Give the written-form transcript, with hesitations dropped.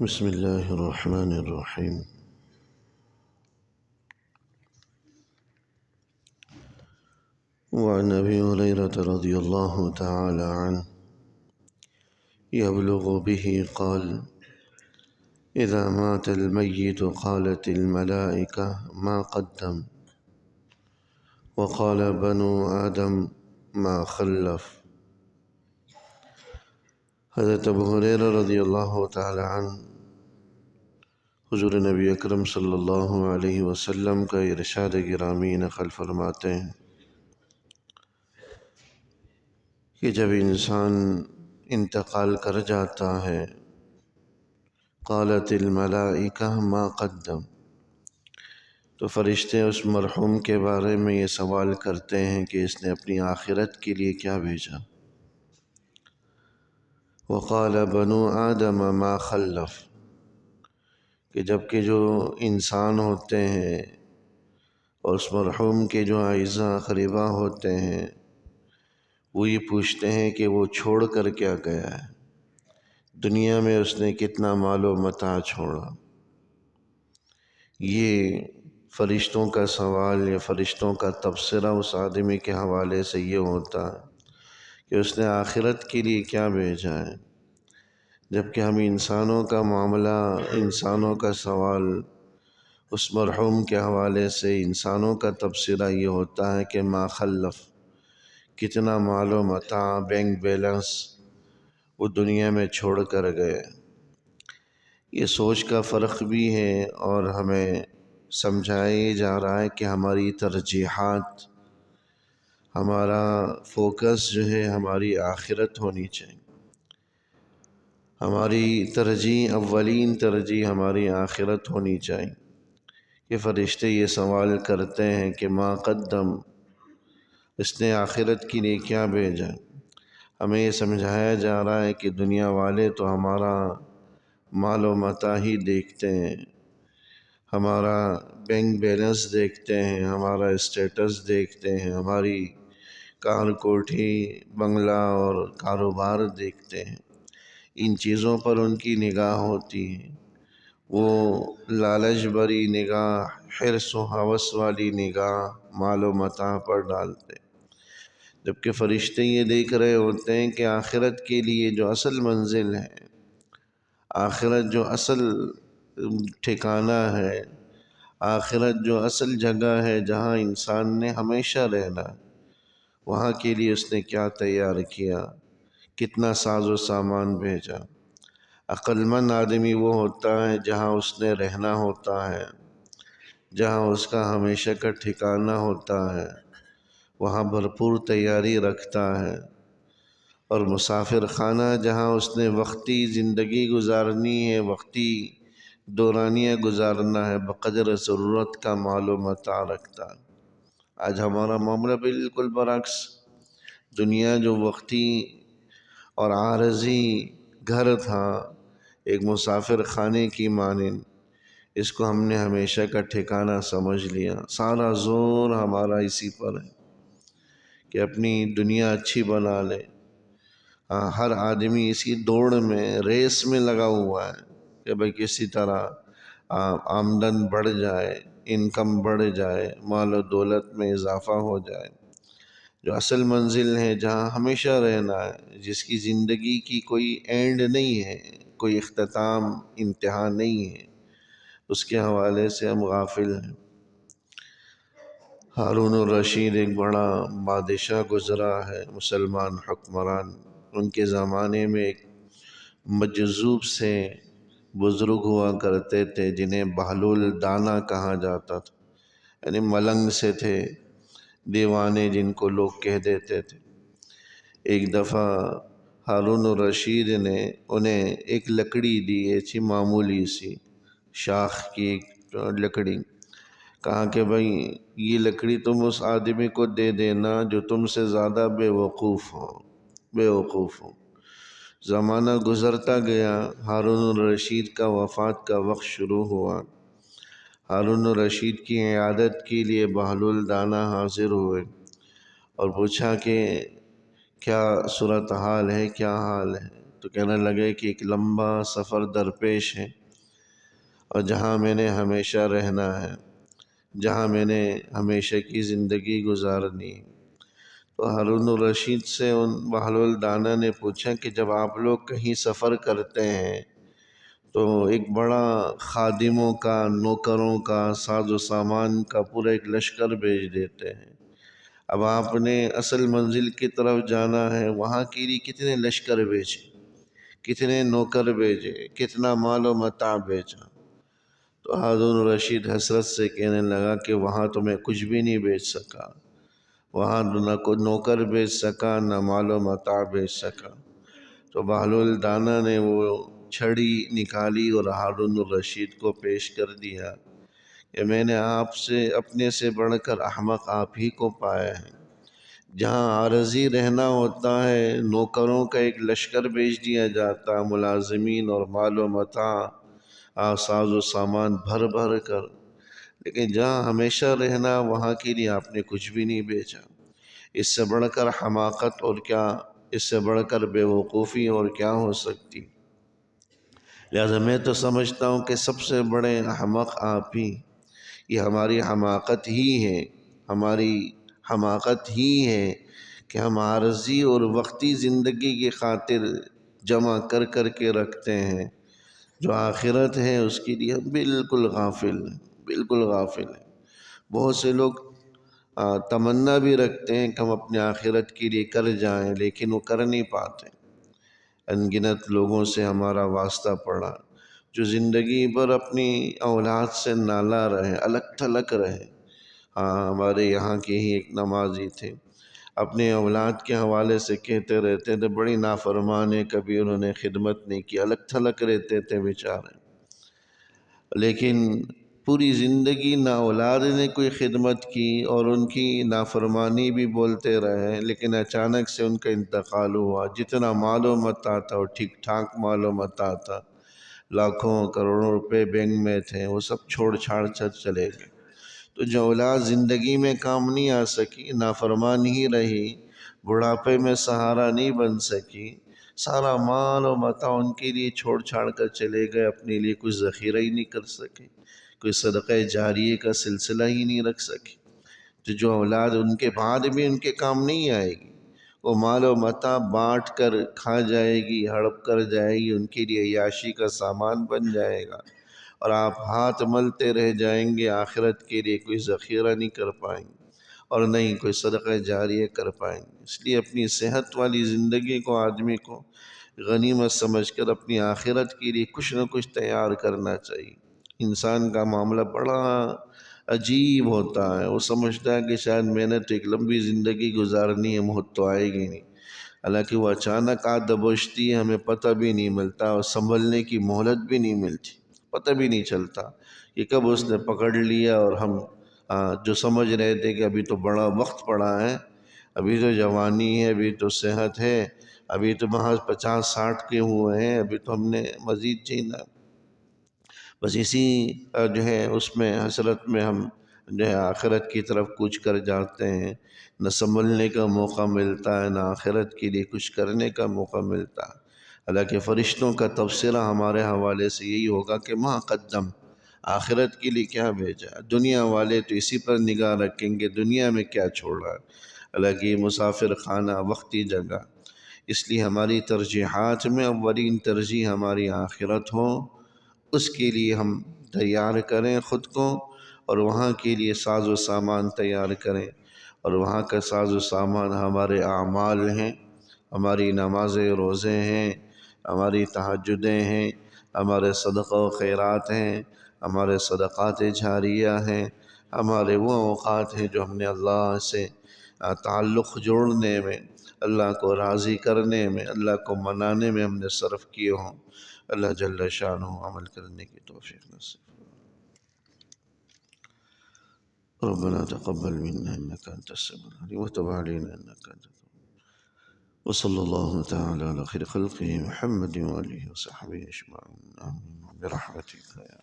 بسم الله الرحمن الرحيم. وعن أبي هريرة رضي الله تعالى عنه يبلغ به قال: إذا مات الميت قالت الملائكة ما قدم، وقال بنو آدم ما خلف. حضرت ابو ہریرہ رضی اللہ تعالی عنہ حضور نبی اکرم صلی اللہ علیہ وسلم کا ارشاد گرامی نقل فرماتے ہیں کہ جب انسان انتقال کر جاتا ہے قالت الملائکہ ما قدم، تو فرشتے اس مرحوم کے بارے میں یہ سوال کرتے ہیں کہ اس نے اپنی آخرت کے لیے کیا بھیجا۔ وقال بنو آدم ما خلف، کہ جبکہ جو انسان ہوتے ہیں اور اس مرحوم کے جو اعزاء اقرباء ہوتے ہیں وہ یہ پوچھتے ہیں کہ وہ چھوڑ کر کیا گیا ہے، دنیا میں اس نے کتنا مال و متاع چھوڑا۔ یہ فرشتوں کا سوال یا فرشتوں کا تبصرہ اس آدمی کے حوالے سے یہ ہوتا ہے کہ اس نے آخرت کے لیے کیا بھیجا ہے، جبکہ ہم انسانوں کا معاملہ، انسانوں کا سوال اس مرحوم کے حوالے سے، انسانوں کا تبصرہ یہ ہوتا ہے کہ ما خلف، کتنا مال و متاع، بینک بیلنس وہ دنیا میں چھوڑ کر گئے۔ یہ سوچ کا فرق بھی ہے اور ہمیں سمجھایا جا رہا ہے کہ ہماری ترجیحات، ہمارا فوکس جو ہے ہماری آخرت ہونی چاہیے، ہماری ترجیح، اولین ترجیح ہماری آخرت ہونی چاہیے۔ کہ فرشتے یہ سوال کرتے ہیں کہ ما قدم، اس نے آخرت کے لیے کیا بھیجا۔ ہمیں یہ سمجھایا جا رہا ہے کہ دنیا والے تو ہمارا مال و متاع ہی دیکھتے ہیں، ہمارا بینک بیلنس دیکھتے ہیں، ہمارا اسٹیٹس دیکھتے ہیں، ہماری کار کوٹھی، بنگلہ اور کاروبار دیکھتے ہیں، ان چیزوں پر ان کی نگاہ ہوتی ہے۔ وہ لالچ بری نگاہ، حرص و ہوس والی نگاہ مال و متاع پر ڈالتے، جبکہ فرشتے یہ دیکھ رہے ہوتے ہیں کہ آخرت کے لیے جو اصل منزل ہے، آخرت جو اصل ٹھکانہ ہے، آخرت جو اصل جگہ ہے جہاں انسان نے ہمیشہ رہنا، وہاں کے لیے اس نے کیا تیار کیا، کتنا ساز و سامان بھیجا۔ عقل مند آدمی وہ ہوتا ہے جہاں اس نے رہنا ہوتا ہے، جہاں اس کا ہمیشہ کا ٹھکانہ ہوتا ہے، وہاں بھرپور تیاری رکھتا ہے، اور مسافر خانہ جہاں اس نے وقتی زندگی گزارنی ہے، وقتی دورانیہ گزارنا ہے، بقدر ضرورت کا مال و متاع رکھتا ہے۔ آج ہمارا معاملہ بالکل برعکس، دنیا جو وقتی اور عارضی گھر تھا، ایک مسافر خانے کی مانند، اس کو ہم نے ہمیشہ کا ٹھکانہ سمجھ لیا۔ سارا زور ہمارا اسی پر ہے کہ اپنی دنیا اچھی بنا لے۔ ہر آدمی اسی دوڑ میں، ریس میں لگا ہوا ہے کہ بھئی کسی طرح آمدن بڑھ جائے، انکم بڑھ جائے، مال و دولت میں اضافہ ہو جائے۔ جو اصل منزل ہے، جہاں ہمیشہ رہنا ہے، جس کی زندگی کی کوئی اینڈ نہیں ہے، کوئی اختتام، انتہا نہیں ہے، اس کے حوالے سے ہم غافل ہیں۔ ہارون الرشید ایک بڑا بادشاہ گزرا ہے، مسلمان حکمران۔ ان کے زمانے میں ایک مجذوب سے بزرگ ہوا کرتے تھے جنہیں بہلول دانہ کہا جاتا تھا، یعنی ملنگ سے تھے، دیوانے جن کو لوگ کہہ دیتے تھے۔ ایک دفعہ ہارون الرشید نے انہیں ایک لکڑی دی، ایسی معمولی سی شاخ کی ایک لکڑی، کہا کہ بھئی یہ لکڑی تم اس آدمی کو دے دینا جو تم سے زیادہ بے وقوف ہو۔ زمانہ گزرتا گیا، ہارون الرشید کا وفات کا وقت شروع ہوا۔ ہارون الرشید کی عیادت کے لیے بہلول دانہ حاضر ہوئے اور پوچھا کہ کیا صورتحال ہے، کیا حال ہے؟ تو کہنے لگے کہ ایک لمبا سفر درپیش ہے، اور جہاں میں نے ہمیشہ رہنا ہے، جہاں میں نے ہمیشہ کی زندگی گزارنی ہے۔ تو ہارون الرشید سے ان بہلول دانا نے پوچھا کہ جب آپ لوگ کہیں سفر کرتے ہیں تو ایک بڑا خادموں کا، نوکروں کا، ساز و سامان کا پورا ایک لشکر بھیج دیتے ہیں، اب آپ نے اصل منزل کی طرف جانا ہے، وہاں کے لیے کتنے لشکر بھیجے، کتنے نوکر بھیجے، کتنا مال و متاع بھیجا؟ تو ہارون الرشید حسرت سے کہنے لگا کہ وہاں تو میں کچھ بھی نہیں بھیج سکا، وہاں نہ کوئی نوکر بھیج سکا، نہ مال و متاع بھیج سکا۔ تو بہلول دانا نے وہ چھڑی نکالی اور ہارون الرشید کو پیش کر دیا کہ میں نے آپ سے، اپنے سے بڑھ کر احمق آپ ہی کو پایا ہے۔ جہاں عارضی رہنا ہوتا ہے، نوکروں کا ایک لشکر بھیج دیا جاتا، ملازمین اور مال و متاع، ساز و سامان بھر بھر کر، لیکن جہاں ہمیشہ رہنا وہاں کے لیے آپ نے کچھ بھی نہیں بھیجا۔ اس سے بڑھ کر حماقت اور کیا، اس سے بڑھ کر بے وقوفی اور کیا ہو سکتی؟ لہذا میں تو سمجھتا ہوں کہ سب سے بڑے احمق آپ ہی، یہ ہماری حماقت ہی ہے، ہماری حماقت ہی ہے کہ ہم عارضی اور وقتی زندگی کی خاطر جمع کر کر کے رکھتے ہیں، جو آخرت ہے اس کے لیے ہم بالکل غافل ہیں، بالکل غافل ہیں۔ بہت سے لوگ تمنا بھی رکھتے ہیں کہ ہم اپنے آخرت کے لیے کر جائیں، لیکن وہ کر نہیں پاتے۔ ان گنت لوگوں سے ہمارا واسطہ پڑا جو زندگی بھر اپنی اولاد سے نالا رہے، الگ تھلگ رہے۔ ہمارے یہاں کے ہی ایک نمازی تھے، اپنے اولاد کے حوالے سے کہتے رہتے تھے بڑی نافرمان ہے، کبھی انہوں نے خدمت نہیں کی، الگ تھلگ رہتے تھے بیچارے، لیکن پوری زندگی نہ اولاد نے کوئی خدمت کی اور ان کی نافرمانی بھی بولتے رہے، لیکن اچانک سے ان کا انتقال ہوا۔ جتنا مال و متاع تھا وہ ٹھیک ٹھاک مال و متاع تھا، لاکھوں کروڑوں روپے بینک میں تھے، وہ سب چھوڑ چھاڑ چلے گئے۔ تو جو اولاد زندگی میں کام نہیں آ سکی، نافرمان ہی رہی، بڑھاپے میں سہارا نہیں بن سکی، سارا مال و متاع ان کے لیے چھوڑ چھاڑ کر چلے گئے، اپنے لیے کچھ ذخیرہ ہی نہیں کر سکے، کوئی صدقہ جاریہ کا سلسلہ ہی نہیں رکھ سکے، تو جو اولاد ان کے بعد بھی ان کے کام نہیں آئے گی، وہ مال و متاع بانٹ کر کھا جائے گی، ہڑپ کر جائے گی، ان کے لیے عیاشی کا سامان بن جائے گا، اور آپ ہاتھ ملتے رہ جائیں گے، آخرت کے لیے کوئی ذخیرہ نہیں کر پائیں گے اور نہیں کوئی صدقہ جاریہ کر پائیں گے۔ اس لیے اپنی صحت والی زندگی کو آدمی کو غنیمت سمجھ کر اپنی آخرت کے لیے کچھ نہ کچھ تیار کرنا چاہیے۔ انسان کا معاملہ بڑا عجیب ہوتا ہے، وہ سمجھتا ہے کہ شاید میں نے تو ایک لمبی زندگی گزارنی ہے، موت تو آئے گی نہیں، حالانکہ وہ اچانک آ دبوچتی ہے، ہمیں پتہ بھی نہیں ملتا، اور سنبھلنے کی مہلت بھی نہیں ملتی، پتہ بھی نہیں چلتا کہ کب اس نے پکڑ لیا، اور ہم جو سمجھ رہے تھے کہ ابھی تو بڑا وقت پڑا ہے، ابھی تو جوانی ہے، ابھی تو صحت ہے، ابھی تو محض 50-60 کے ہوئے ہیں، ابھی تو ہم نے مزید جینا۔ بس اسی جو ہے اس میں حسرت میں ہم جو ہے آخرت کی طرف کوچ کر جاتے ہیں، نہ سنبھلنے کا موقع ملتا ہے، نہ آخرت کے لیے کچھ کرنے کا موقع ملتا ہے۔ حالانکہ فرشتوں کا تبصرہ ہمارے حوالے سے یہی ہوگا کہ ما قدم، آخرت کے لیے کیا بھیجا۔ دنیا والے تو اسی پر نگاہ رکھیں گے، دنیا میں کیا چھوڑا ہے، حالانکہ یہ مسافر خانہ، وقتی جگہ۔ اس لیے ہماری ترجیحات میں اولین ترجیح ہماری آخرت ہو، اس کے لیے ہم تیار کریں خود کو، اور وہاں کے لیے ساز و سامان تیار کریں، اور وہاں کا ساز و سامان ہمارے اعمال ہیں، ہماری نمازیں روزے ہیں، ہماری تہجدیں ہیں، ہمارے صدقہ و خیرات ہیں، ہمارے صدقات جاریہ ہیں، ہمارے وہ اوقات ہیں جو ہم نے اللہ سے تعلق جوڑنے میں، اللہ کو راضی کرنے میں، اللہ کو منانے میں ہم نے صرف کیے ہوں۔ اللہ جل شانہ عمل کرنے کی توفیق نصیب۔ ربنا تقبل منا انك انت السميع العليم وتب علينا انك انت التواب، وصلى الله تعالى على خير خلقه محمد واله وصحبه اجمعين، آمين برحمتك يا